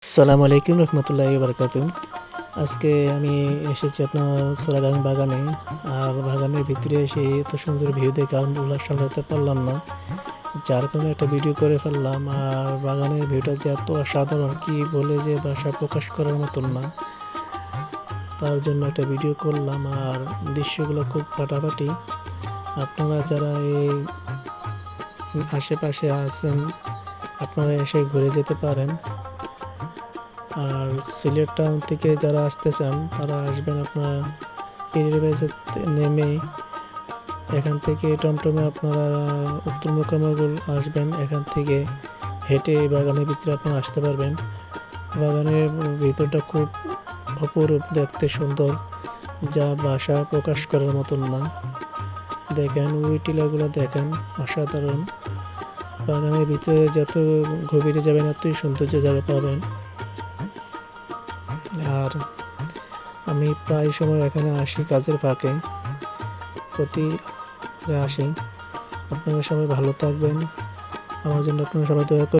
আসসালামু আলাইকুম রহমতুল্লাহি বারাকাতুহু। আজকে আমি এসেছি আপনার সোরাগান বাগানে। আর বাগানের ভিতরে এসে এত সুন্দর ভিউ দেখে আর উল্লাস সামলাতে পারলাম না, যার কারণে একটা ভিডিও করে ফেললাম। আর বাগানের ভিউটা যে এত অসাধারণ, কি বলে যে ভাষায় প্রকাশ করার মতন না, তার জন্য একটা ভিডিও করলাম। আর দৃশ্যগুলো খুব ফাটাফাটি। আপনারা যারা এই আশেপাশে আছেন, আপনারা এসে ঘুরে যেতে পারেন। আর সিলেট টাউন থেকে যারা আসতে চান তারা আসবেন আপনারা পীরবাজার নেমে, এখান থেকে টমটমে আপনারা উত্তর মোকামগুল আসবেন। এখান থেকে হেঁটে এই বাগানের ভিতরে আপনারা আসতে পারবেন। বাগানের ভিতরটা খুব অপরূপ, দেখতে সুন্দর, যা ভাষা প্রকাশ করার মতন না। দেখেন ওই টিলাগুলো দেখেন, অসাধারণ। বাগানের ভিতরে যত গভীরে যাবেন এতই সৌন্দর্য জায়গা পাবেন। আর আমি প্রায় সময় এখানে আসি কাজের ফাঁকে, প্রতি আসি। আপনারা সবাই ভালো থাকবেন, আমার জন্য আপনারা সবাই দয়া করবেন।